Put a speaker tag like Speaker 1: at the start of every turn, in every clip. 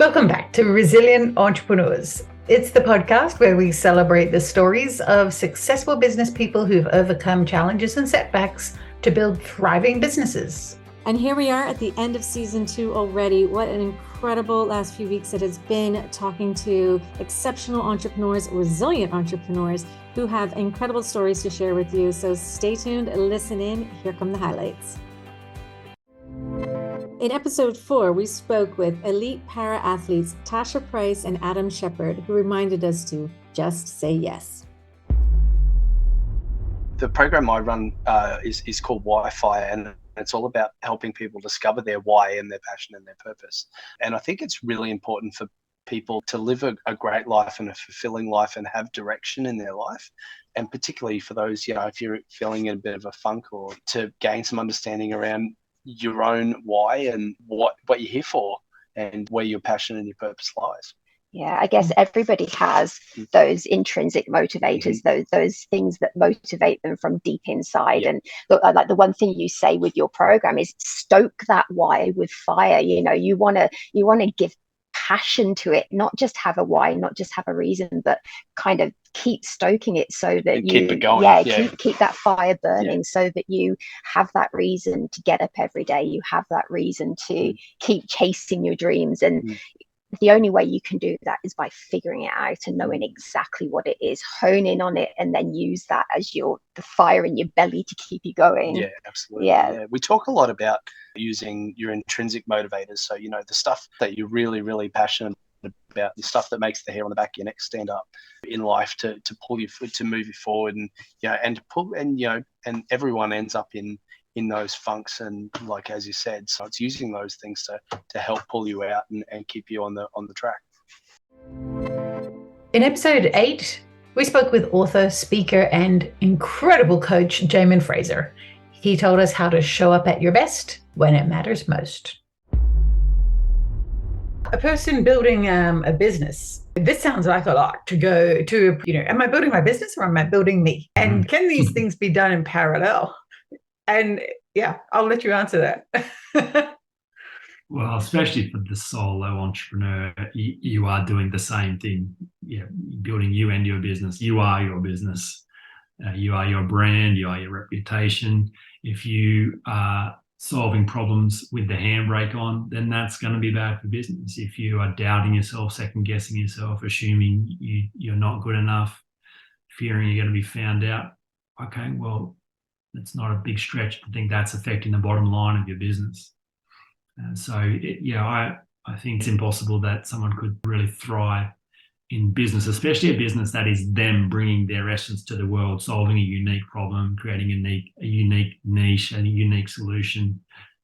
Speaker 1: Welcome back to Resilient Entrepreneurs. It's the podcast where we celebrate the stories of successful business people who've overcome challenges and setbacks to build thriving businesses.
Speaker 2: And here we are at the end of season 2 already. What an incredible last few weeks it has been, talking to exceptional entrepreneurs, resilient entrepreneurs who have incredible stories to share with you. So stay tuned, listen in. Here come the highlights. In episode 4, we spoke with elite para-athletes Tasha Price and Adam Shepard, who reminded us to just say yes.
Speaker 3: The program I run is called Wi-Fi, and it's all about helping people discover their why and their passion and their purpose. And I think it's really important for people to live a great life and a fulfilling life and have direction in their life. And particularly for those, if you're feeling in a bit of a funk, or to gain some understanding around your own why and what you're here for and where your passion and your purpose lies.
Speaker 4: Yeah, I guess everybody has those intrinsic motivators, those things that motivate them from deep inside. And look, like the one thing you say with your program is stoke that why with fire. You want to give passion to it, not just have a why, not just have a reason, but kind of keep stoking it so that
Speaker 3: keep it going.
Speaker 4: Keep that fire burning so that you have that reason to get up every day. You have that reason to keep chasing your dreams. And the only way you can do that is by figuring it out and knowing exactly what it is, hone in on it, and then use that as the fire in your belly to keep you going.
Speaker 3: Yeah, absolutely. Yeah. We talk a lot about using your intrinsic motivators. So, the stuff that you're really, really passionate about, the stuff that makes the hair on the back of your neck stand up in life to pull you, to move you forward, and to pull, and everyone ends up in those funks, and like as you said, so it's using those things to help pull you out and keep you on the track.
Speaker 1: In episode 8, we spoke with author, speaker, and incredible coach Jamin Fraser. He told us how to show up at your best when it matters most. A person building a business. This sounds like a lot to go to, am I building my business or am I building me? And can these things be done in parallel? And I'll let you answer that.
Speaker 5: Well, especially for the solo entrepreneur, you are doing the same thing. Building you and your business. You are your business. You are your brand. You are your reputation. If you are solving problems with the handbrake on, then that's going to be bad for business. If you are doubting yourself, second guessing yourself, assuming you're not good enough, fearing you're going to be found out, okay, well, it's not a big stretch to think that's affecting the bottom line of your business. I think it's impossible that someone could really thrive in business, especially a business that is them bringing their essence to the world, solving a unique problem, creating a unique niche and a unique solution,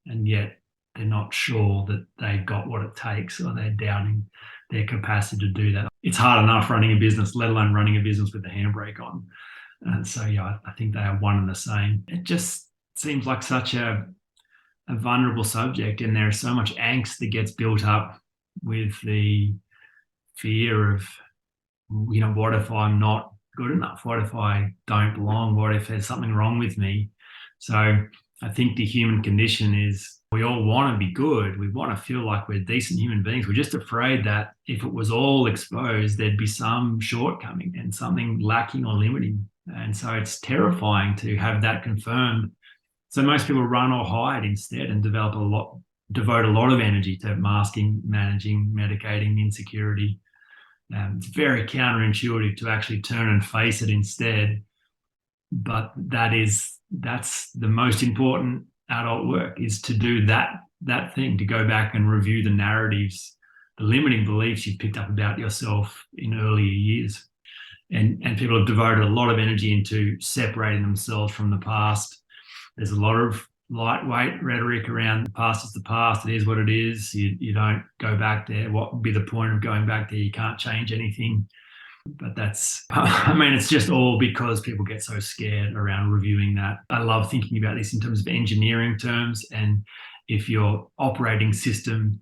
Speaker 5: and yet they're not sure that they've got what it takes, or they're doubting their capacity to do that. It's hard enough running a business, let alone running a business with the handbrake on. And so, I think they are one and the same. It just seems like such a vulnerable subject, and there is so much angst that gets built up with the fear of, what if I'm not good enough? What if I don't belong? What if there's something wrong with me? So I think the human condition is we all want to be good. We want to feel like we're decent human beings. We're just afraid that if it was all exposed, there'd be some shortcoming and something lacking or limiting. And so it's terrifying to have that confirmed. So most people run or hide instead and devote a lot of energy to masking, managing, medicating insecurity. It's very counterintuitive to actually turn and face it instead. But that's the most important adult work, is to do that thing, to go back and review the narratives, the limiting beliefs you've picked up about yourself in earlier years. And people have devoted a lot of energy into separating themselves from the past. There's a lot of lightweight rhetoric around the past is the past. It is what it is. You don't go back there. What would be the point of going back there? You can't change anything. But it's just all because people get so scared around reviewing that. I love thinking about this in terms of engineering terms. And if your operating system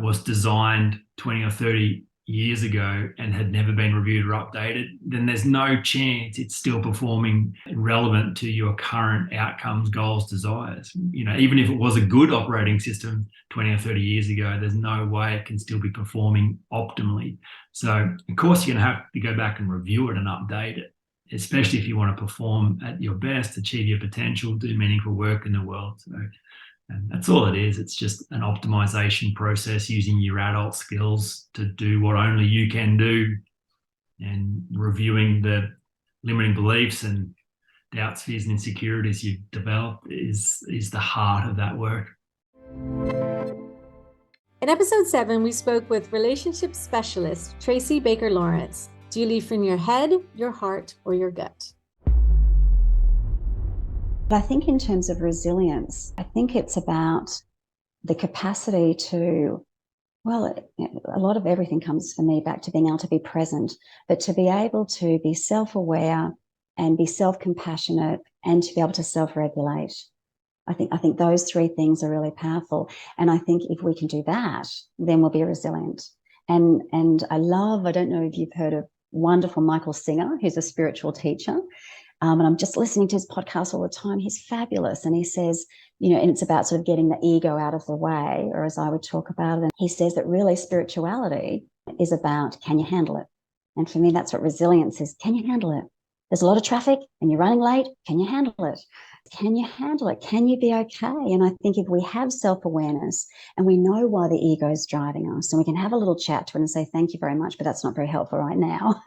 Speaker 5: was designed 20 or 30 years ago and had never been reviewed or updated, then there's no chance it's still performing relevant to your current outcomes, goals, desires. Even if it was a good operating system 20 or 30 years ago, there's no way it can still be performing optimally. So of course you're going to have to go back and review it and update it, especially if you want to perform at your best, achieve your potential, do meaningful work in the world. So and that's all it is. It's just an optimization process using your adult skills to do what only you can do, and reviewing the limiting beliefs and doubts, fears, and insecurities you've developed is the heart of that work.
Speaker 2: In episode 7, we spoke with relationship specialist Tracy Baker Lawrence. Do you lead from your head, your heart, or your gut?
Speaker 6: But I think in terms of resilience, I think it's about the capacity to, a lot of everything comes for me back to being able to be present, but to be able to be self-aware and be self-compassionate and to be able to self-regulate. I think those three things are really powerful. And I think if we can do that, then we'll be resilient. And I don't know if you've heard of wonderful Michael Singer, who's a spiritual teacher. And I'm just listening to his podcast all the time. He's fabulous. And he says, and it's about sort of getting the ego out of the way, or as I would talk about it. And he says that really spirituality is about, can you handle it? And for me, that's what resilience is. Can you handle it? There's a lot of traffic and you're running late. Can you handle it? Can you handle it? Can you be okay? And I think if we have self-awareness and we know why the ego is driving us, and we can have a little chat to it and say, thank you very much, but that's not very helpful right now.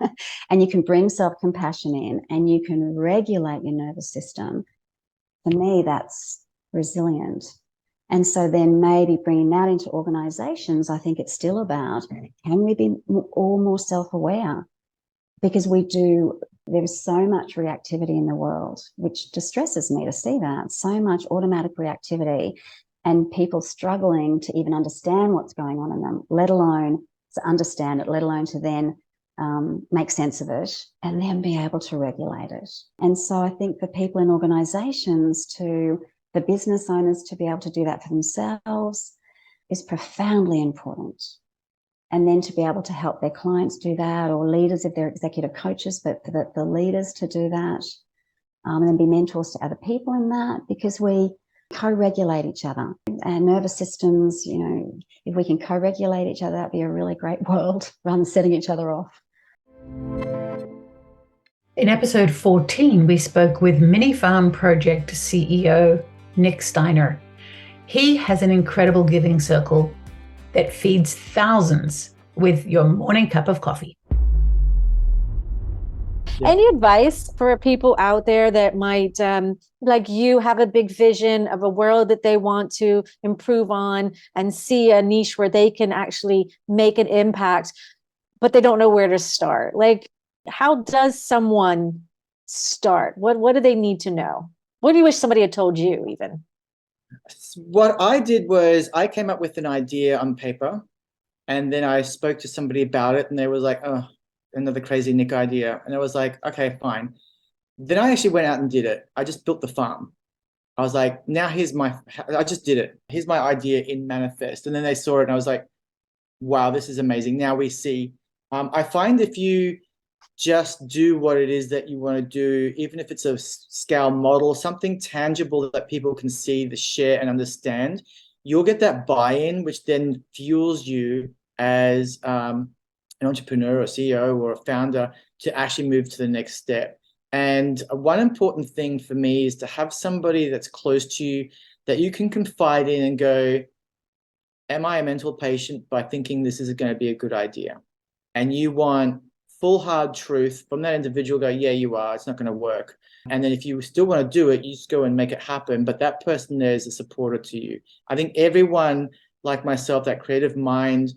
Speaker 6: And you can bring self-compassion in and you can regulate your nervous system. For me, that's resilient. And so then maybe bringing that into organizations, I think it's still about, can we be all more self-aware? Because there's so much reactivity in the world, which distresses me to see that. So much automatic reactivity and people struggling to even understand what's going on in them, let alone to understand it, let alone to then make sense of it and then be able to regulate it. And so I think for people in organizations, the business owners to be able to do that for themselves is profoundly important. And then to be able to help their clients do that, or leaders if they're executive coaches, but for the leaders to do that, and then be mentors to other people in that, because we co-regulate each other. Our nervous systems, if we can co-regulate each other, that'd be a really great world rather than setting each other off.
Speaker 1: In episode 14, we spoke with Mini Farm Project CEO Nick Steiner. He has an incredible giving circle that feeds thousands with your morning cup of coffee.
Speaker 2: Yeah. Any advice for people out there that might, like you, have a big vision of a world that they want to improve on and see a niche where they can actually make an impact, but they don't know where to start? Like, how does someone start? What do they need to know? What do you wish somebody had told you even?
Speaker 7: What I did was I came up with an idea on paper, and then I spoke to somebody about it, and they was like, oh, another crazy Nick idea. And I was like, okay, fine. Then I actually went out and did it. I just built the farm. I was like, I just did it. Here's my idea in manifest. And then they saw it and I was like, wow, this is amazing. Now we see. I find if you just do what it is that you want to do, even if it's a scale model, something tangible that people can see, share and understand, you'll get that buy-in, which then fuels you as an entrepreneur or CEO or a founder to actually move to the next step. And one important thing for me is to have somebody that's close to you that you can confide in and go, am I a mental patient by thinking this is going to be a good idea? And you want full hard truth from that individual, go, yeah, you are, it's not going to work. And then if you still want to do it, you just go and make it happen. But that person there is a supporter to you. I think everyone, like myself, that creative mind,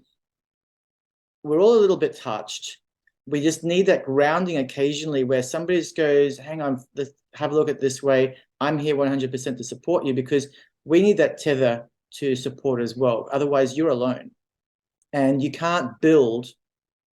Speaker 7: we're all a little bit touched. We just need that grounding occasionally where somebody just goes, hang on, let's have a look at it this way. I'm here 100% to support you, because we need that tether to support as well. Otherwise, you're alone. And you can't build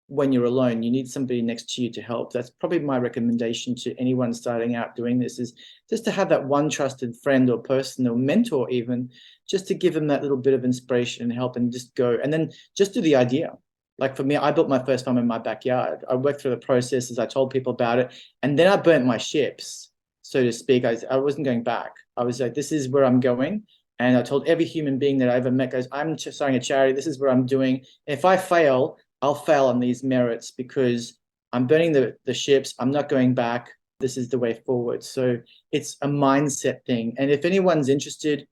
Speaker 7: when you're alone. You need somebody next to you to help. That's probably my recommendation to anyone starting out doing this, is just to have that one trusted friend or person or mentor even, just to give them that little bit of inspiration and help and just go. And then just do the idea. Like for me, I built my first farm in my backyard. I worked through the processes. I told people about it. And then I burnt my ships, so to speak. I wasn't going back. I was like, this is where I'm going. And I told every human being that I ever met, guys, I'm starting a charity. This is what I'm doing. If I fail, I'll fail on these merits because I'm burning the ships. I'm not going back. This is the way forward. So it's a mindset thing. And if anyone's interested,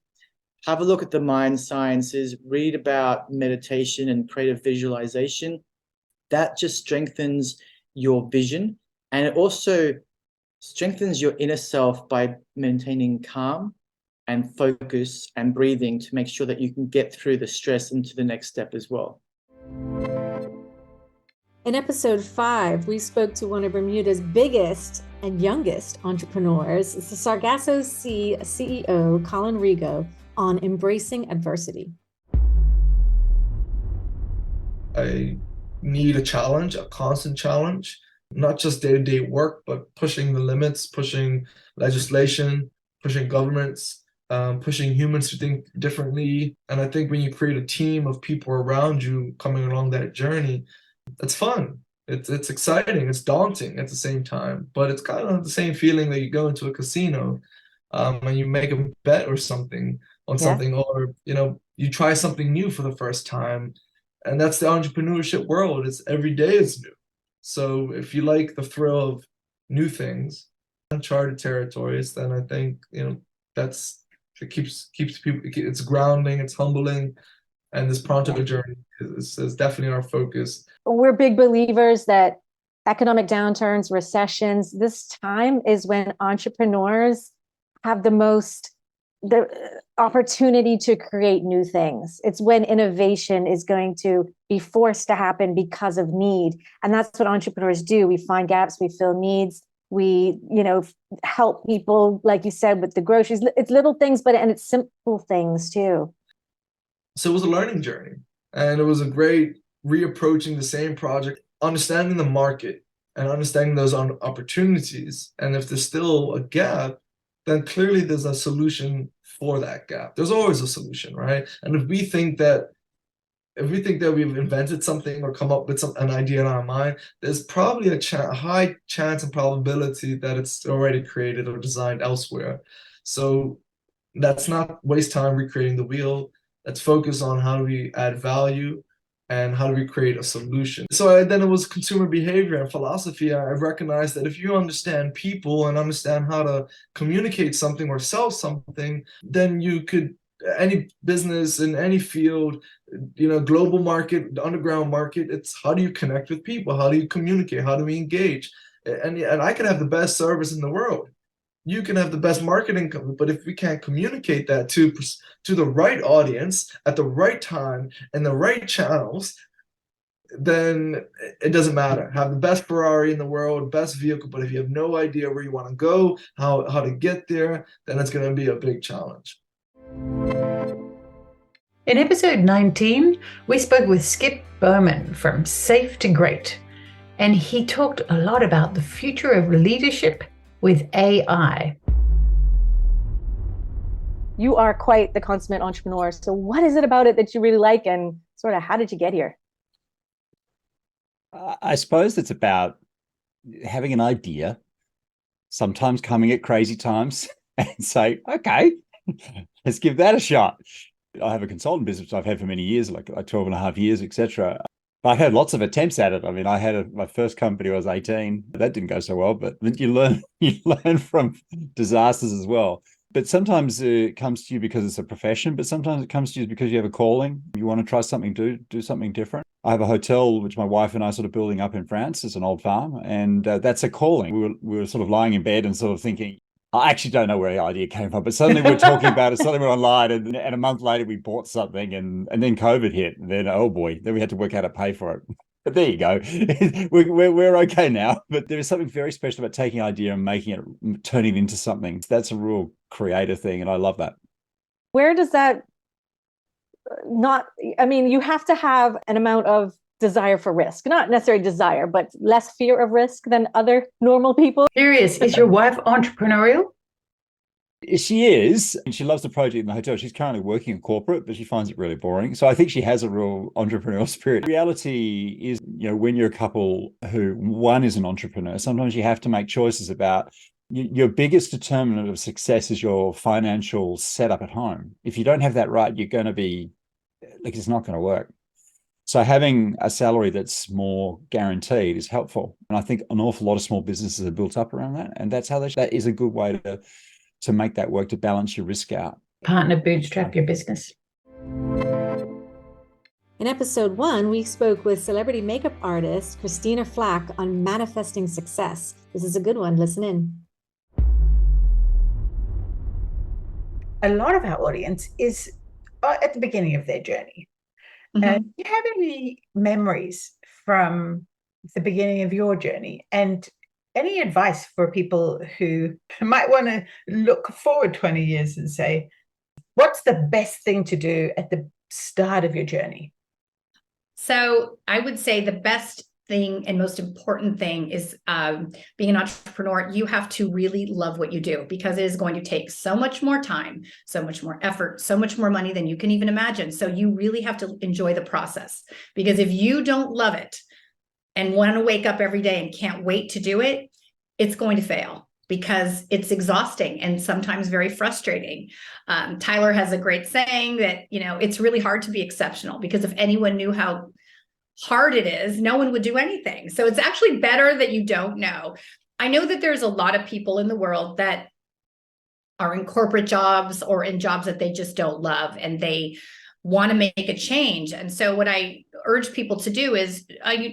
Speaker 7: have a look at the mind sciences, read about meditation and creative visualization. That just strengthens your vision. And it also strengthens your inner self by maintaining calm and focus and breathing to make sure that you can get through the stress into the next step as well.
Speaker 2: In episode 5, we spoke to one of Bermuda's biggest and youngest entrepreneurs, it's the Sargasso Sea CEO, Colin Rigo, on embracing adversity.
Speaker 8: I need a challenge, a constant challenge, not just day-to-day work, but pushing the limits, pushing legislation, pushing governments, pushing humans to think differently. And I think when you create a team of people around you coming along that journey, it's fun. It's exciting. It's daunting at the same time, but it's kind of the same feeling that you go into a casino and you make a bet or something on something, or you try something new for the first time. And that's the entrepreneurship world. It's every day is new. So if you like the thrill of new things, uncharted territories, then I think it keeps people. It's grounding. It's humbling, and this Pronto journey is definitely our focus.
Speaker 2: We're big believers that economic downturns, recessions, this time is when entrepreneurs have the opportunity to create new things. It's when innovation is going to be forced to happen because of need. And that's what entrepreneurs do. We find gaps, we fill needs, we, help people, like you said, with the groceries. It's little things, and it's simple things too.
Speaker 8: So it was a learning journey, and it was a great reapproaching the same project, understanding the market and understanding those opportunities. And if there's still a gap, then clearly there's a solution for that gap. There's always a solution, right? And if we think that we've invented something or come up with an idea in our mind, there's probably a high chance and probability that it's already created or designed elsewhere. So let's not waste time recreating the wheel. Let's focus on how do we add value and how do we create a solution. So then it was consumer behavior and philosophy. I recognized that if you understand people and understand how to communicate something or sell something, then you could, any business in any field, global market, underground market, it's how do you connect with people? How do you communicate? How do we engage? And I can have the best service in the world. You can have the best marketing, but if we can't communicate that to the right audience at the right time and the right channels, then it doesn't matter. Have the best Ferrari in the world, best vehicle, but if you have no idea where you want to go, how to get there, then it's going to be a big challenge.
Speaker 1: In episode 19, we spoke with Skip Berman from Safe to Great, and he talked a lot about the future of leadership with AI.
Speaker 2: You are quite the consummate entrepreneur. So what is it about it that you really like, and sort of how did you get here?
Speaker 9: I suppose it's about having an idea, sometimes coming at crazy times and say, okay, let's give that a shot. I have a consultant business I've had for many years, like 12 and a half years, etc. I've had lots of attempts at it. I mean, I had my first company when I was 18. That didn't go so well, but you learn from disasters as well. But sometimes it comes to you because it's a profession, but sometimes it comes to you because you have a calling. You want to try something, do something different. I have a hotel, which my wife and I are sort of building up in France. It's an old farm, and that's a calling. We were sort of lying in bed and sort of thinking, I actually don't know where the idea came from, but suddenly we're talking about it, suddenly we're online, and a month later we bought something, and then COVID hit, and then, oh boy, then we had to work out how to pay for it. But there you go. We're okay now. But there is something very special about taking an idea and making it, turning it into something. That's a real creative thing, and I love that.
Speaker 2: Where does that you have to have an amount of desire for risk, not necessarily desire, but less fear of risk than other normal people.
Speaker 1: Curious, is your wife entrepreneurial?
Speaker 9: She is, and she loves the project in the hotel. She's currently working in corporate, but she finds it really boring. So I think she has a real entrepreneurial spirit. Reality is, when you're a couple who one is an entrepreneur, sometimes you have to make choices about your biggest determinant of success is your financial setup at home. If you don't have that right, you're going to be like, it's not going to work. So having a salary that's more guaranteed is helpful. And I think an awful lot of small businesses are built up around that. And that's how that is a good way to make that work, to balance your risk out.
Speaker 1: Partner bootstrap your business.
Speaker 2: In episode 1, we spoke with celebrity makeup artist Christina Flack on manifesting success. This is a good one. Listen in.
Speaker 1: A lot of our audience is at the beginning of their journey.
Speaker 2: Mm-hmm.
Speaker 1: Do you have any memories from the beginning of your journey, and any advice for people who might want to look forward 20 years and say, what's the best thing to do at the start of your journey?
Speaker 10: So I would say the best thing and most important thing is being an entrepreneur. You have to really love what you do, because it is going to take so much more time, so much more effort, so much more money than you can even imagine. So you really have to enjoy the process, because if you don't love it and want to wake up every day and can't wait to do it, it's going to fail, because it's exhausting and sometimes very frustrating. Tyler has a great saying that, it's really hard to be exceptional, because if anyone knew how hard it is, no one would do anything. So it's actually better that you don't know. I know that there's a lot of people in the world that are in corporate jobs or in jobs that they just don't love, and they want to make a change. And so what I urge people to do is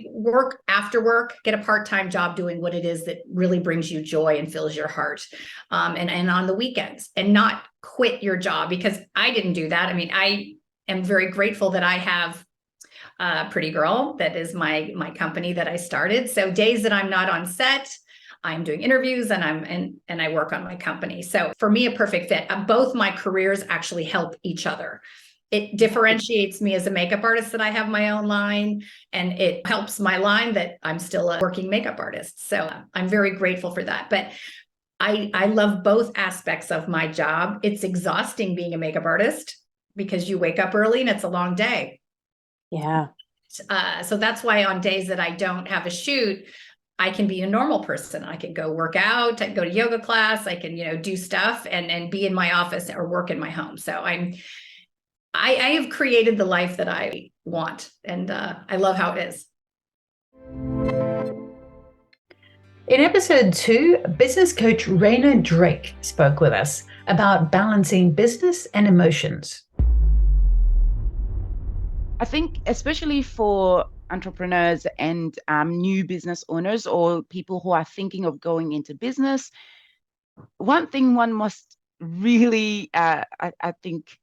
Speaker 10: work after work, get a part-time job doing what it is that really brings you joy and fills your heart, and on the weekends, and not quit your job, because I didn't do that. I mean, I am very grateful that I have Pretty Girl, that is my company that I started. So days that I'm not on set, I'm doing interviews and I work on my company. So for me, a perfect fit. Both my careers actually help each other. It differentiates me as a makeup artist that I have my own line, and it helps my line that I'm still a working makeup artist. So I'm very grateful for that. But I love both aspects of my job. It's exhausting being a makeup artist, because you wake up early and it's a long day.
Speaker 2: Yeah.
Speaker 10: So that's why on days that I don't have a shoot, I can be a normal person. I can go work out, I can go to yoga class, I can, do stuff and be in my office or work in my home. So I have created the life that I want, and I love how it is.
Speaker 1: In episode 2, business coach Raina Drake spoke with us about balancing business and emotions.
Speaker 11: I think especially for entrepreneurs and new business owners, or people who are thinking of going into business, one thing one must really, I think,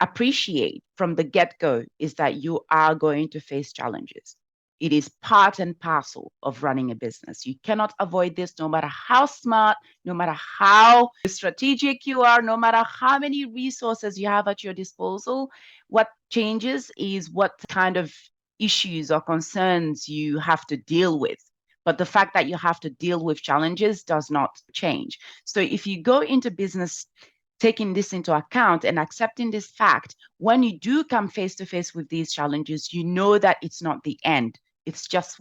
Speaker 11: appreciate from the get-go is that you are going to face challenges. It is part and parcel of running a business. You cannot avoid this, no matter how smart, no matter how strategic you are, no matter how many resources you have at your disposal. What changes is what kind of issues or concerns you have to deal with. But the fact that you have to deal with challenges does not change. So if you go into business taking this into account and accepting this fact, when you do come face to face with these challenges, you know that it's not the end. It's just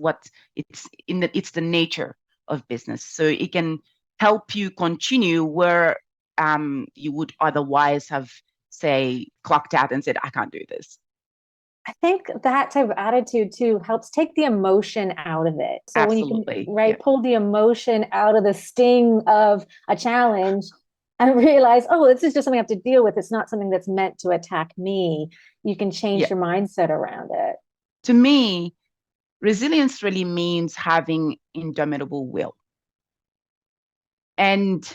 Speaker 11: it's the nature of business. So it can help you continue where you would otherwise have, say, clocked out and said, I can't do this.
Speaker 2: I think that type of attitude too helps take the emotion out of it. So
Speaker 11: Absolutely.
Speaker 2: When you can, pull the emotion out of the sting of a challenge and realize, oh, this is just something I have to deal with. It's not something that's meant to attack me. You can change your mindset around it.
Speaker 11: To me, resilience really means having indomitable will. And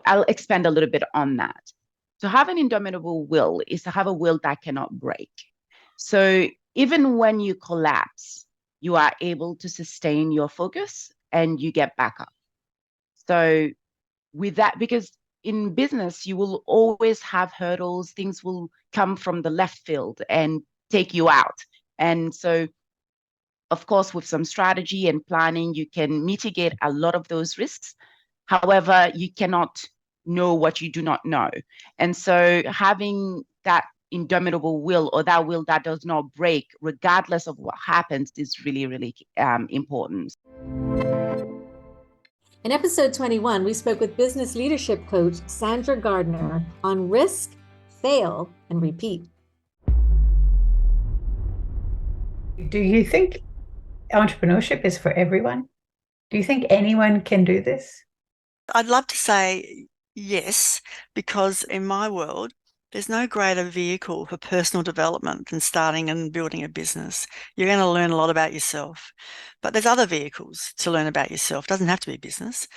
Speaker 11: I'll expand a little bit on that. To have an indomitable will is to have a will that cannot break. So even when you collapse, you are able to sustain your focus and you get back up. So with that, because in business, you will always have hurdles, things will come from the left field and take you out. And so, of course, with some strategy and planning, you can mitigate a lot of those risks. However, you cannot know what you do not know. And so having that indomitable will, or that will that does not break regardless of what happens, is really, really important.
Speaker 2: In episode 21, we spoke with business leadership coach Sandra Gardner on risk, fail, and repeat.
Speaker 1: Do you think entrepreneurship is for everyone? Do you think anyone can do this?
Speaker 12: I'd love to say yes, because in my world, there's no greater vehicle for personal development than starting and building a business. You're going to learn a lot about yourself, but there's other vehicles to learn about yourself. It doesn't have to be business.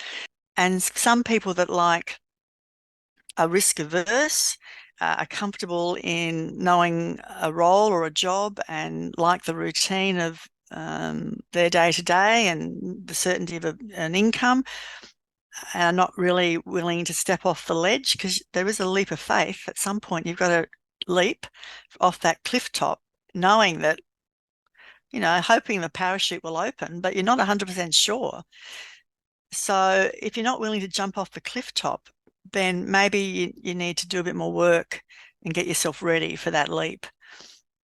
Speaker 12: And some people that are risk averse, are comfortable in knowing a role or a job and like the routine of their day-to-day and the certainty of an income, and are not really willing to step off the ledge, because there is a leap of faith. At some point, you've got to leap off that cliff top, knowing that, hoping the parachute will open, but you're not 100% sure. So if you're not willing to jump off the cliff top, then maybe you need to do a bit more work and get yourself ready for that leap.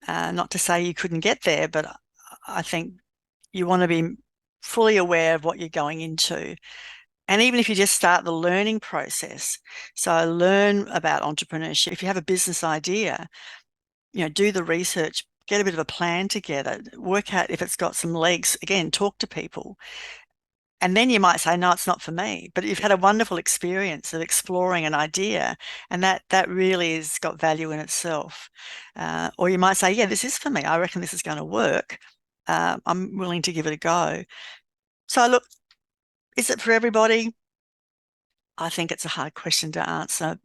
Speaker 12: Not to say you couldn't get there, but I think you want to be fully aware of what you're going into. And even if you just start the learning process, so learn about entrepreneurship. If you have a business idea, do the research, get a bit of a plan together, work out if it's got some legs. Again, talk to people. And then you might say, no, it's not for me. But you've had a wonderful experience of exploring an idea, and that really has got value in itself. Or you might say, yeah, this is for me. I reckon this is going to work. I'm willing to give it a go. So look, is it for everybody? I think it's a hard question to answer.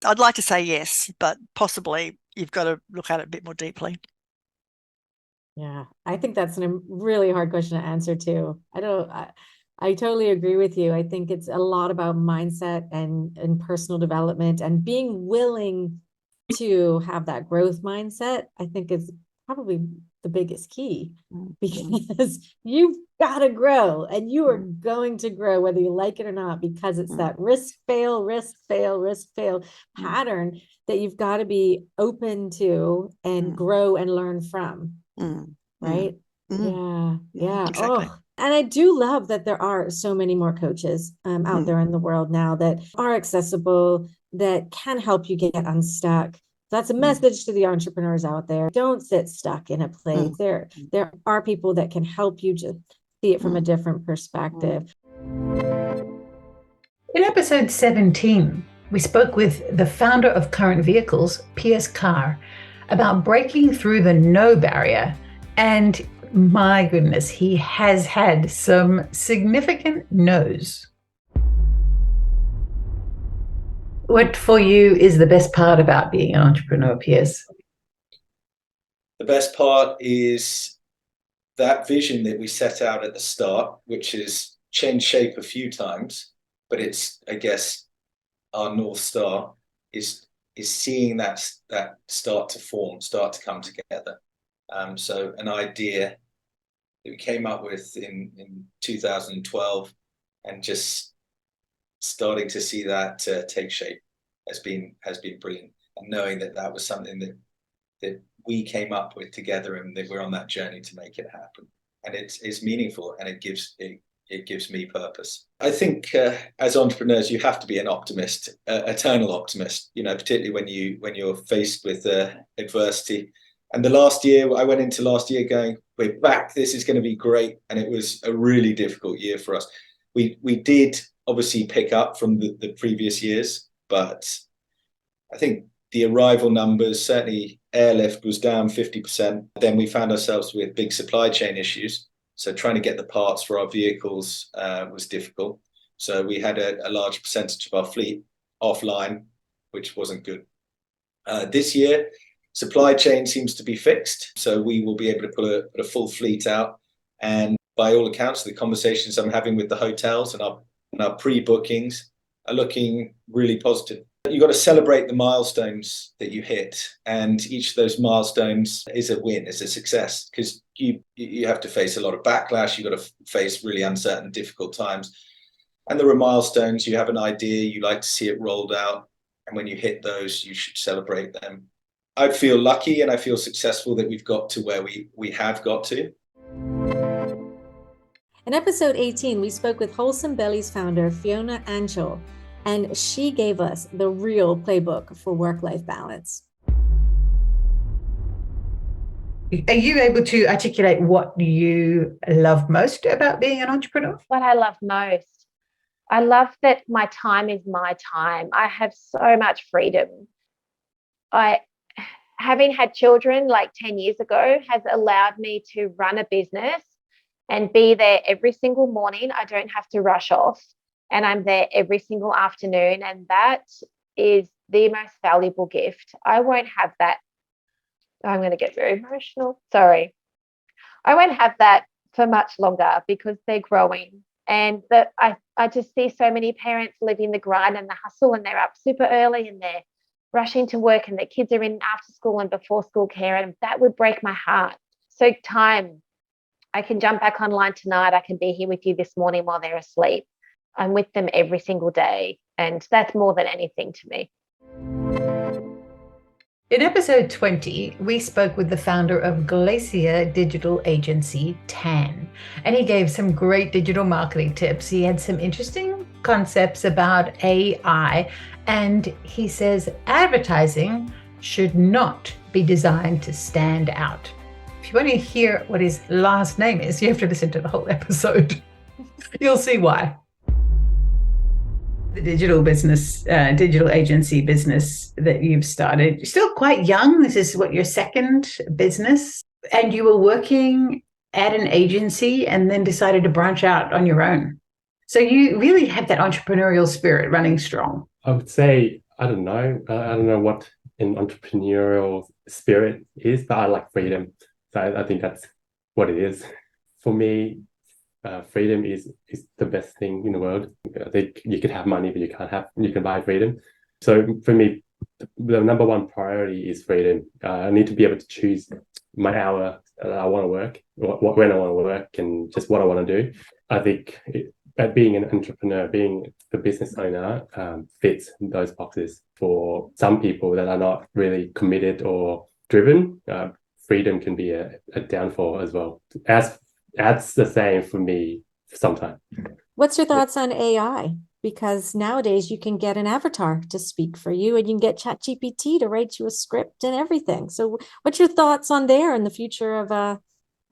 Speaker 12: I'd like to say yes, but possibly you've got to look at it a bit more deeply.
Speaker 2: Yeah, I think that's a really hard question to answer too. I totally agree with you. I think it's a lot about mindset and personal development, and being willing to have that growth mindset, I think is probably the biggest key, because you've got to grow, and you are going to grow whether you like it or not, because it's that risk, fail pattern that you've got to be open to and grow and learn from. Right? Yeah.
Speaker 12: Exactly.
Speaker 2: Oh, and I do love that there are so many more coaches out there in the world now that are accessible, that can help you get unstuck. That's a message to the entrepreneurs out there. Don't sit stuck in a place. There are people that can help you just see it from a different perspective.
Speaker 1: In episode 17, we spoke with the founder of Current Vehicles, Piers Carr, about breaking through the no barrier. And my goodness, he has had some significant no's. What for you is the best part about being an entrepreneur, Piers?
Speaker 13: The best part is that vision that we set out at the start, which has changed shape a few times, but it's, I guess, our North Star is seeing that start to form, start to come together. So an idea that we came up with in 2012, and just starting to see that take shape has been brilliant. And knowing that was something that we came up with together, and that we're on that journey to make it happen. And it's meaningful, and it gives me purpose. I think as entrepreneurs, you have to be an optimist, eternal optimist. Particularly when you're faced with adversity. And I went into last year going, we're back. This is going to be great. And it was a really difficult year for us. We did obviously pick up from the previous years, but I think the arrival numbers, certainly airlift was down 50%. Then we found ourselves with big supply chain issues. So trying to get the parts for our vehicles was difficult. So we had a large percentage of our fleet offline, which wasn't good. This year, supply chain seems to be fixed. So we will be able to put a full fleet out. And by all accounts, the conversations I'm having with the hotels and our pre-bookings are looking really positive. You've got to celebrate the milestones that you hit, and each of those milestones is a win, is a success, because you have to face a lot of backlash. You've got to face really uncertain, difficult times. And there are milestones. You have an idea, you like to see it rolled out. And when you hit those, you should celebrate them. I feel lucky and I feel successful that we've got to where we have got to.
Speaker 2: In episode 18, we spoke with Wholesome Bellies founder Fiona Anchel, and she gave us the real playbook for work-life balance.
Speaker 1: Are you able to articulate what you love most about being an entrepreneur?
Speaker 14: What I love most? I love that my time is my time. I have so much freedom. Having had children like 10 years ago has allowed me to run a business and be there every single morning. I don't have to rush off, and I'm there every single afternoon. And that is the most valuable gift. I won't have that. I'm going to get very emotional. Sorry. I won't have that for much longer because they're growing. And that I just see so many parents living the grind and the hustle, and they're up super early and they're rushing to work and their kids are in after school and before school care, and that would break my heart. So time, I can jump back online tonight. I can be here with you this morning while they're asleep. I'm with them every single day, and that's more than anything to me.
Speaker 1: In episode 20, we spoke with the founder of Glacier digital agency, Tan, and he gave some great digital marketing tips. He had some interesting concepts about AI, and he says advertising should not be designed to stand out. If you want to hear what his last name is, you have to listen to the whole episode. You'll see why. The digital business, digital agency business that you've started, you're still quite young. This is what, your second business, and you were working at an agency and then decided to branch out on your own. So you really have that entrepreneurial spirit running strong.
Speaker 15: I would say, I don't know what an entrepreneurial spirit is, but I like freedom. So I think that's what it is. For me, freedom is the best thing in the world. I think you could have money, but you can buy freedom. So for me, the number one priority is freedom. I need to be able to choose my hour that I want to work, when I want to work, and just what I want to do. I think being an entrepreneur, being the business owner, fits those boxes. For some people that are not really committed or driven, freedom can be a downfall as well. That's the same for me sometimes.
Speaker 2: What's your thoughts on AI? Because nowadays you can get an avatar to speak for you, and you can get ChatGPT to write you a script and everything. So what's your thoughts on there and the future of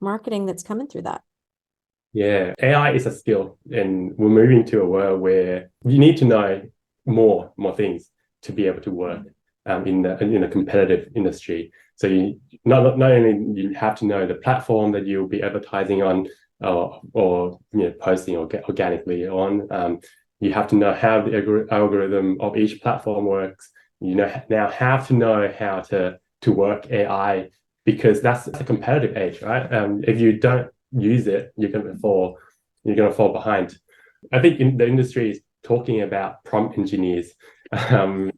Speaker 2: marketing that's coming through that?
Speaker 15: Yeah, AI is a skill, and we're moving to a world where you need to know more things to be able to work in a competitive industry. So you not only you have to know the platform that you'll be advertising on or posting organically on. You have to know how the algorithm of each platform works. You now have to know how to work AI, because that's a competitive age, right? If you don't use it, you're going to fall behind. I think the industry is talking about prompt engineers, and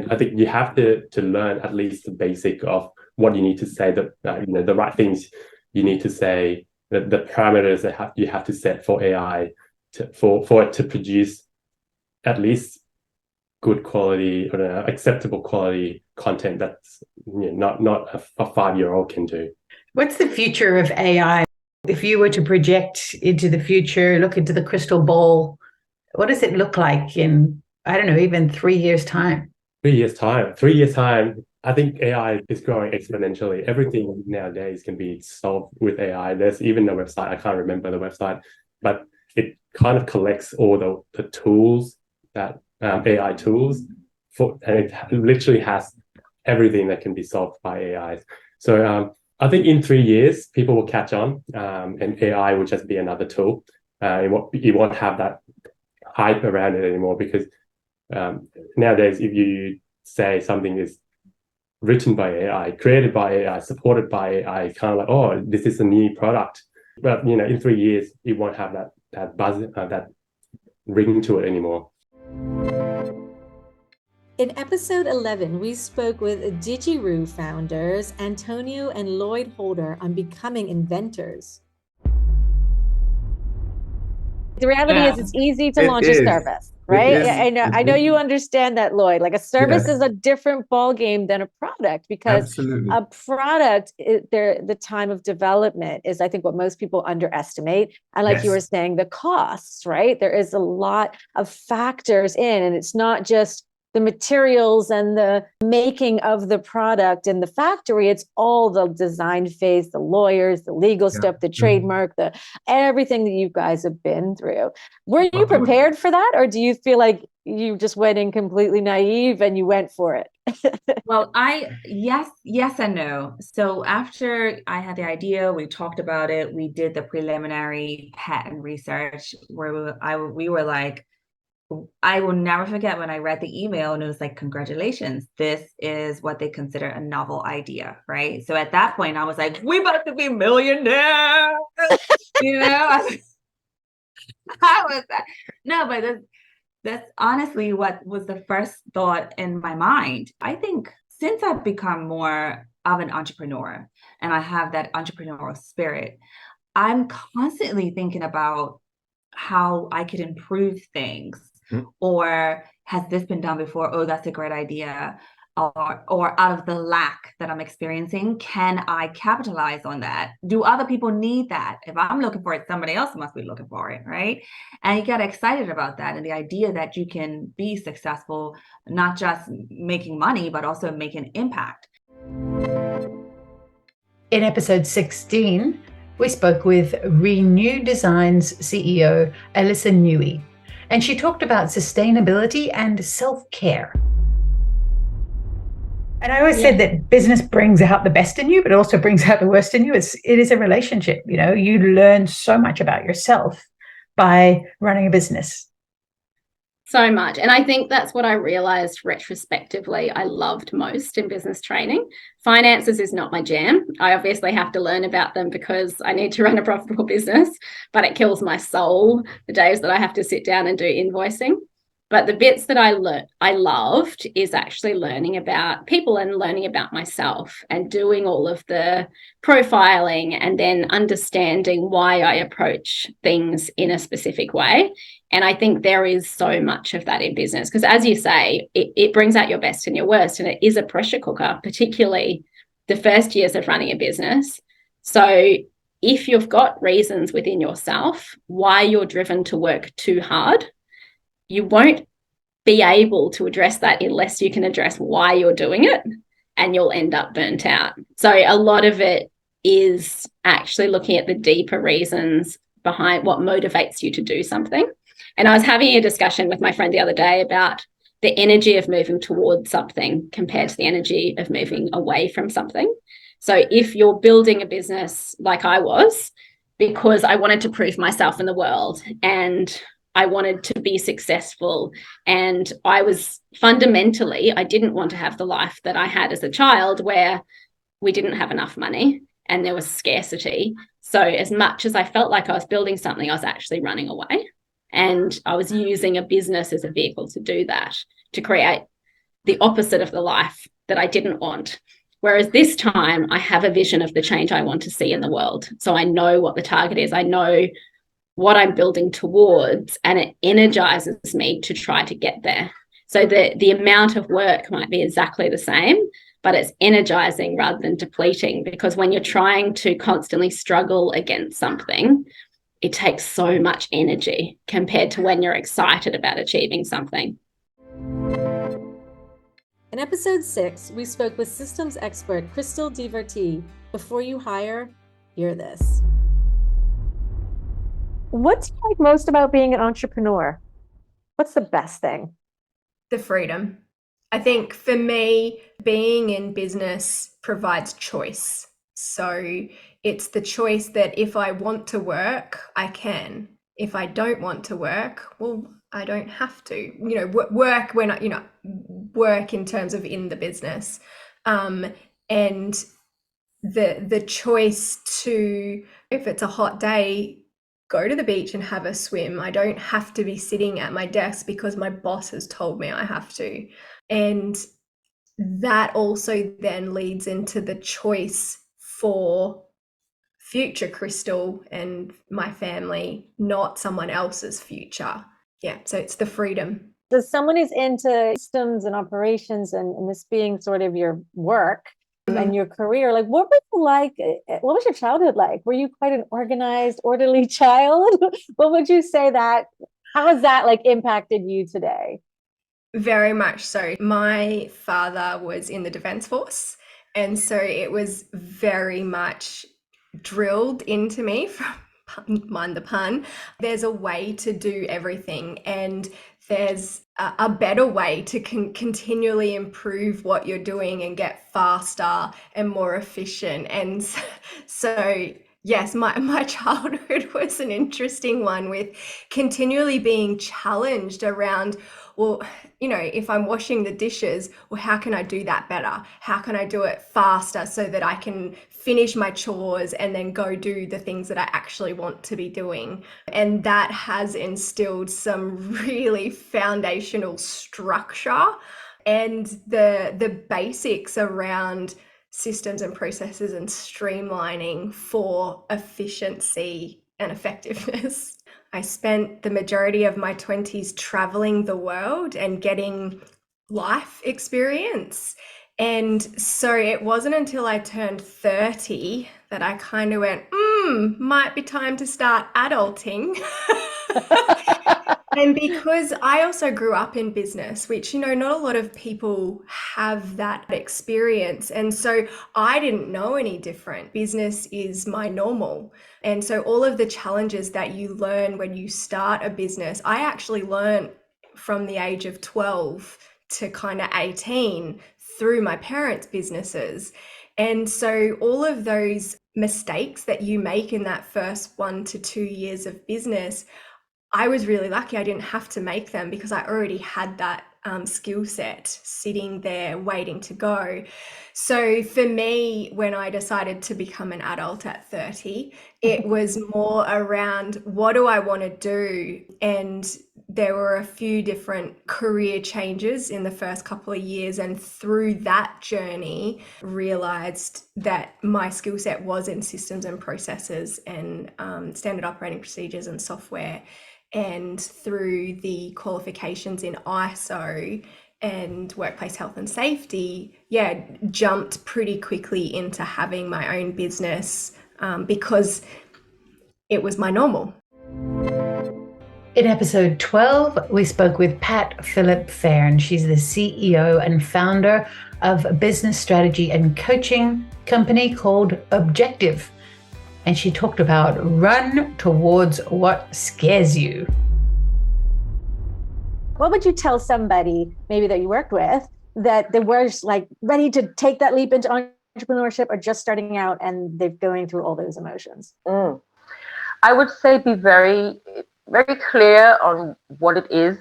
Speaker 15: I think you have to learn at least the basic of what you need to say, the right things you need to say, the parameters that you have to set for AI for it to produce at least good quality or acceptable quality content that's not a 5-year-old can do.
Speaker 1: What's the future of AI? If you were to project into the future, look into the crystal ball, what does it look like in, I don't know, even 3 years' time?
Speaker 15: 3 years' time. 3 years' time, I think AI is growing exponentially. Everything nowadays can be solved with AI. There's even a website, I can't remember the website, but it kind of collects all the tools that AI tools and it literally has everything that can be solved by AI. So I think in 3 years, people will catch on, and AI will just be another tool. You won't have that hype around it anymore, because nowadays, if you say something is written by AI, created by AI, supported by AI, it's kind of like, oh, this is a new product. But in 3 years, it won't have that buzz, that ring to it anymore.
Speaker 2: In episode 11, we spoke with Digiroo founders Antonio and Lloyd Holder on becoming inventors. The reality is it's easy to launch a service, right? I know you understand that, Lloyd. Like a service is a different ball game than a product, because a product, the time of development is, I think, what most people underestimate. And like you were saying, the costs, right? There is a lot of factors in, and it's not just the materials and the making of the product in the factory. It's all the design phase, the lawyers, the legal stuff, the trademark, the everything that you guys have been through. Were you prepared for that, or do you feel like you just went in completely naive and you went for it?
Speaker 16: Well, yes and no. So after I had the idea, we talked about it, we did the preliminary patent research where we were like, I will never forget when I read the email and it was like, congratulations, this is what they consider a novel idea, right? So at that point I was like, we about to be millionaires. I was that. No, but that's honestly what was the first thought in my mind. I think since I've become more of an entrepreneur and I have that entrepreneurial spirit, I'm constantly thinking about how I could improve things. Or has this been done before? Oh, that's a great idea. Or out of the lack that I'm experiencing, can I capitalize on that? Do other people need that? If I'm looking for it, somebody else must be looking for it, right? And you get excited about that and the idea that you can be successful, not just making money, but also make an impact.
Speaker 1: In episode 16, we spoke with Renew Design's CEO, Alyssa Newey, and she talked about sustainability and self-care. And I always said that business brings out the best in you, but it also brings out the worst in you. It is a relationship. You learn so much about yourself by running a business.
Speaker 17: So much. And I think that's what I realized retrospectively I loved most in business training. Finances is not my jam. I obviously have to learn about them because I need to run a profitable business, but it kills my soul the days that I have to sit down and do invoicing. But the bits that I loved is actually learning about people and learning about myself and doing all of the profiling and then understanding why I approach things in a specific way. And I think there is so much of that in business because, as you say, it brings out your best and your worst, and it is a pressure cooker, particularly the first years of running a business. So if you've got reasons within yourself why you're driven to work too hard, you won't be able to address that unless you can address why you're doing it, and you'll end up burnt out. So a lot of it is actually looking at the deeper reasons behind what motivates you to do something. And I was having a discussion with my friend the other day about the energy of moving towards something compared to the energy of moving away from something. So if you're building a business like I was, because I wanted to prove myself in the world and I wanted to be successful, and I didn't want to have the life that I had as a child where we didn't have enough money and there was scarcity. So as much as I felt like I was building something, I was actually running away. And I was using a business as a vehicle to do that, to create the opposite of the life that I didn't want. Whereas this time I have a vision of the change I want to see in the world. So I know what the target is. I know what I'm building towards, and it energizes me to try to get there. So the amount of work might be exactly the same, but it's energizing rather than depleting, because when you're trying to constantly struggle against something, it takes so much energy compared to when you're excited about achieving something.
Speaker 2: In episode 6, we spoke with systems expert Crystal Diverty. Before you hire, hear this. What do you like most about being an entrepreneur? What's the best thing?
Speaker 18: The freedom. I think for me, being in business provides choice. So it's the choice that if I want to work, I can. If I don't want to work, well, I don't have to. Work when work in terms of in the business, and the choice to, if it's a hot day, go to the beach and have a swim. I don't have to be sitting at my desk because my boss has told me I have to. And that also then leads into the choice for future Crystal and my family, not someone else's future. Yeah, so it's the freedom.
Speaker 2: As someone who's into systems and operations and this being sort of your work and your career, like what was your childhood like? Were you quite an organized, orderly child? What would you say how has that like impacted you today?
Speaker 18: Very much so. My father was in the Defence Force, and so it was very much drilled into me, from mind the pun. There's a way to do everything, and there's a better way to continually improve what you're doing and get faster and more efficient. And so yes, my childhood was an interesting one, with continually being challenged around, well, if I'm washing the dishes, well, how can I do that better? How can I do it faster so that I can finish my chores and then go do the things that I actually want to be doing? And that has instilled some really foundational structure and the basics around systems and processes and streamlining for efficiency and effectiveness. I spent the majority of my 20s traveling the world and getting life experience. And so it wasn't until I turned 30 that I kind of went, might be time to start adulting. And because I also grew up in business, which, not a lot of people have that experience. And so I didn't know any different. Business is my normal. And so all of the challenges that you learn when you start a business, I actually learned from the age of 12 to kind of 18 through my parents' businesses. And so all of those mistakes that you make in that first 1 to 2 years of business, I was really lucky I didn't have to make them because I already had that skill set sitting there waiting to go. So for me, when I decided to become an adult at 30, it was more around, what do I want to do? And there were a few different career changes in the first couple of years, and through that journey realized that my skill set was in systems and processes and standard operating procedures and software. And through the qualifications in ISO and workplace health and safety, jumped pretty quickly into having my own business because it was my normal.
Speaker 1: In episode 12, we spoke with Pat Phillip-Fairn. She's the CEO and founder of a business strategy and coaching company called Objective. And she talked about run towards what scares you.
Speaker 2: What would you tell somebody maybe that you worked with that they were just like ready to take that leap into entrepreneurship or just starting out and they're going through all those emotions?
Speaker 19: I would say be very, very clear on what it is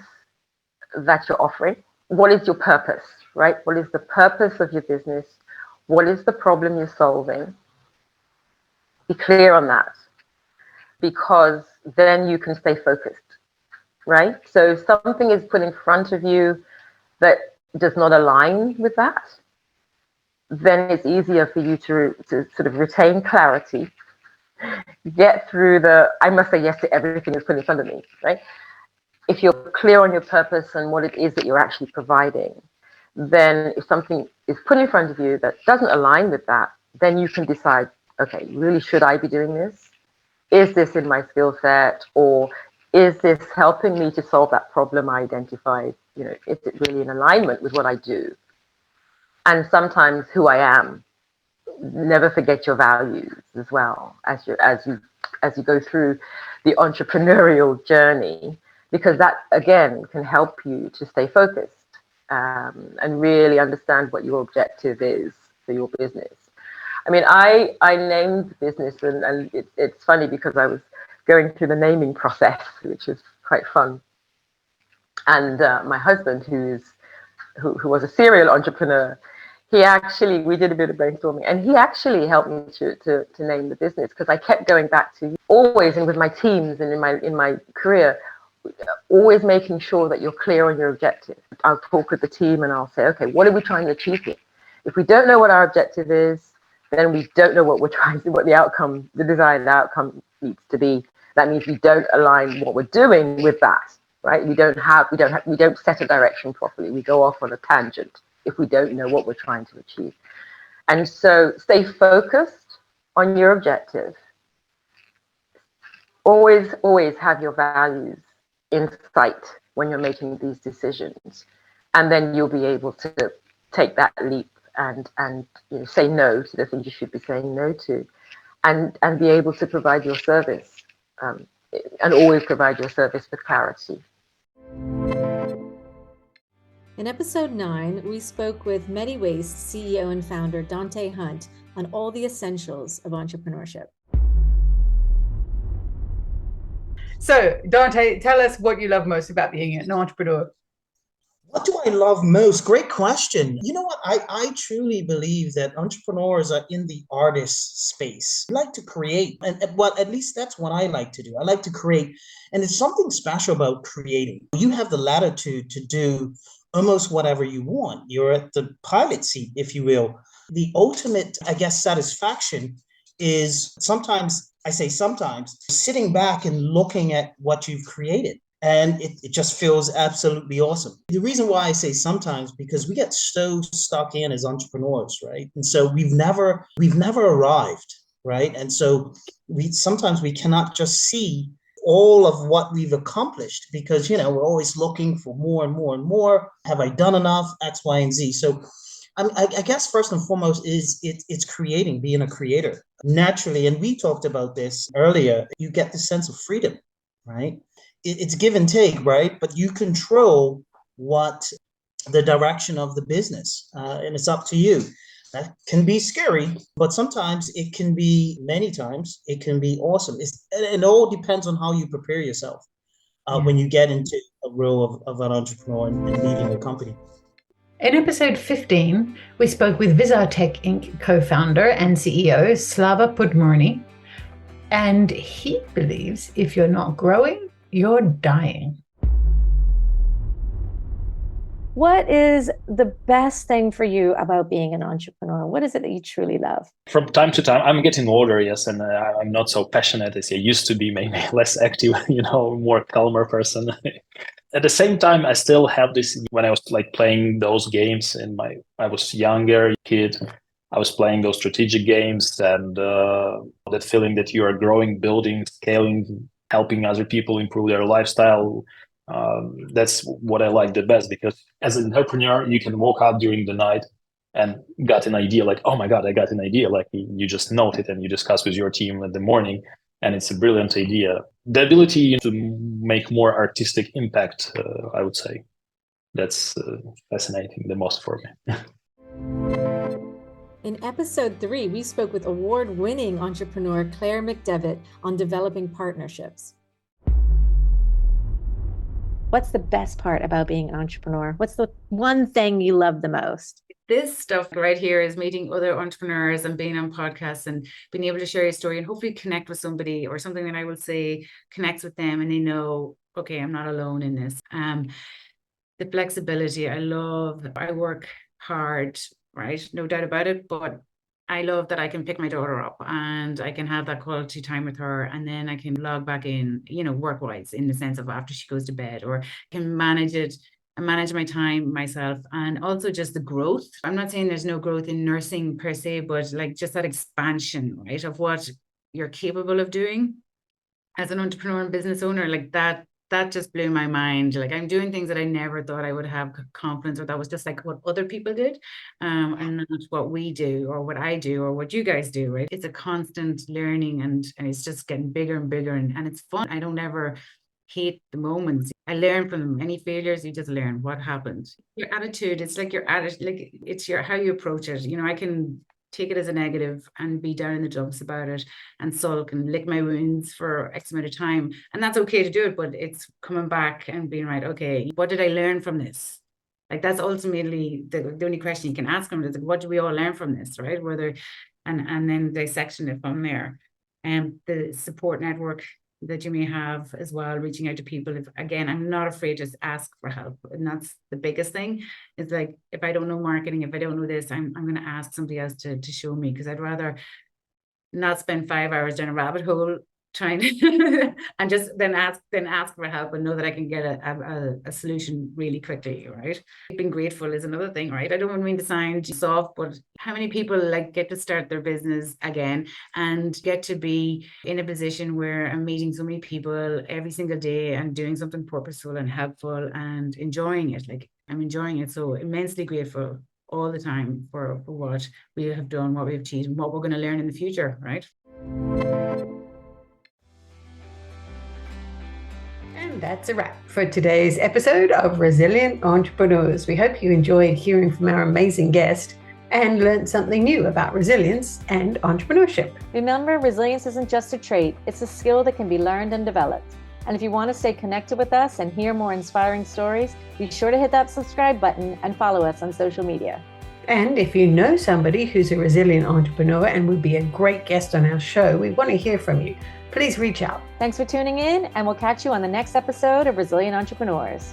Speaker 19: that you're offering. What is your purpose, right? What is the purpose of your business? What is the problem you're solving? Be clear on that, because then you can stay focused, right? So if something is put in front of you that does not align with that, then it's easier for you to sort of retain clarity, get through I must say yes to everything that's put in front of me, right? If you're clear on your purpose and what it is that you're actually providing, then if something is put in front of you that doesn't align with that, then you can decide, okay, really, should I be doing this? Is this in my skill set? Or is this helping me to solve that problem I identified? Is it really in alignment with what I do? And sometimes who I am. Never forget your values as well as you go through the entrepreneurial journey, because that again can help you to stay focused and really understand what your objective is for your business. I mean, I named the business, and it's funny because I was going through the naming process, which is quite fun. And my husband, who was a serial entrepreneur, we did a bit of brainstorming, and he actually helped me to name the business, because I kept going back to always, and with my teams and in my career, always making sure that you're clear on your objective. I'll talk with the team and I'll say, okay, what are we trying to achieve here? If we don't know what our objective is, then we don't know what we're trying to, what the desired outcome needs to be. That means we don't align what we're doing with that, right? We don't set a direction properly. We go off on a tangent if we don't know what we're trying to achieve. And so stay focused on your objective. Always have your values in sight when you're making these decisions. And then you'll be able to take that leap and say no to the things you should be saying no to, and be able to provide your service, and always provide your service with clarity.
Speaker 2: In episode 9, we spoke with MediWaste CEO and founder Dante Hunt on all the essentials of entrepreneurship.
Speaker 1: So, Dante, tell us what you love most about being an entrepreneur.
Speaker 20: What do I love most? Great question. You know what? I truly believe that entrepreneurs are in the artist space. I like to create, and well, at least that's what I like to do. I like to create, and it's something special about creating. You have the latitude to do almost whatever you want. You're at the pilot seat, if you will. The ultimate, I guess, satisfaction is sometimes, I say sometimes, sitting back and looking at what you've created. And it just feels absolutely awesome. The reason why I say sometimes, because we get so stuck in as entrepreneurs, right? And so we've never arrived, right? And so sometimes we cannot just see all of what we've accomplished because, we're always looking for more and more and more. Have I done enough? X, Y, and Z. So I guess first and foremost is it's creating, being a creator naturally. And we talked about this earlier. You get the sense of freedom, right? It's give and take, right? But you control what the direction of the business, and it's up to you. That can be scary, but sometimes many times, it can be awesome. It all depends on how you prepare yourself when you get into a role of an entrepreneur and leading a company.
Speaker 1: In episode 15, we spoke with Visartech Inc. co-founder and CEO Slava Podmurny, and he believes if you're not growing, you're dying.
Speaker 2: What is the best thing for you about being an entrepreneur? What is it that you truly love?
Speaker 21: From time to time, I'm getting older, yes, and I'm not so passionate as I used to be, maybe less active, more calmer person. At the same time, I still have this, when I was playing those games I was younger kid, I was playing those strategic games and that feeling that you are growing, building, scaling, helping other people improve their lifestyle. That's what I like the best, because as an entrepreneur, you can walk out during the night and got an idea oh my God, I got an idea. You just note it and you discuss with your team in the morning. And it's a brilliant idea. The ability to make more artistic impact, I would say, that's fascinating the most for me.
Speaker 2: In episode 3, we spoke with award-winning entrepreneur Claire McDevitt on developing partnerships. What's the best part about being an entrepreneur? What's the one thing you love the most?
Speaker 22: This stuff right here is meeting other entrepreneurs and being on podcasts and being able to share your story and hopefully connect with somebody or something that I will say connects with them and they know, okay, I'm not alone in this. The flexibility, I work hard, right? No doubt about it, but I love that I can pick my daughter up and I can have that quality time with her and then I can log back in, work-wise, in the sense of after she goes to bed, or can manage it and manage my time myself. And also just the growth. I'm not saying there's no growth in nursing per se, but just that expansion, right, of what you're capable of doing as an entrepreneur and business owner, that just blew my mind. I'm doing things that I never thought I would have confidence, or that was just what other people did, and not what we do or what I do or what you guys do, right? It's a constant learning and it's just getting bigger and bigger and it's fun. I don't ever hate the moments. I learn from them. Any failures, you just learn what happened. Your attitude, it's your attitude, it's how you approach it. I can take it as a negative and be down in the dumps about it and sulk and lick my wounds for X amount of time. And that's okay to do it, but it's coming back and being right, okay, what did I learn from this? That's ultimately the only question you can ask them is, what do we all learn from this, right? And then dissection it from there. And the support network that you may have as well, reaching out to people. If, again, I'm not afraid to ask for help. And that's the biggest thing. It's like, if I don't know marketing, if I don't know this, I'm going to ask somebody else to show me, because I'd rather not spend 5 hours down a rabbit hole trying to and just then ask for help and know that I can get a solution really quickly, right? Being grateful is another thing, right? I don't mean to sound soft, but how many people like get to start their business again and get to be in a position where I'm meeting so many people every single day and doing something purposeful and helpful and enjoying it. Like, I'm enjoying it, so immensely grateful all the time for what we have done, what we've achieved, and what we're going to learn in the future, right?
Speaker 1: And that's a wrap for today's episode of Resilient Entrepreneurs. We hope you enjoyed hearing from our amazing guest and learned something new about resilience and entrepreneurship.
Speaker 2: Remember, resilience isn't just a trait, it's a skill that can be learned and developed. And if you want to stay connected with us and hear more inspiring stories, be sure to hit that subscribe button and follow us on social media.
Speaker 1: And if you know somebody who's a resilient entrepreneur and would be a great guest on our show, we want to hear from you. Please reach out.
Speaker 2: Thanks for tuning in, and we'll catch you on the next episode of Resilient Entrepreneurs.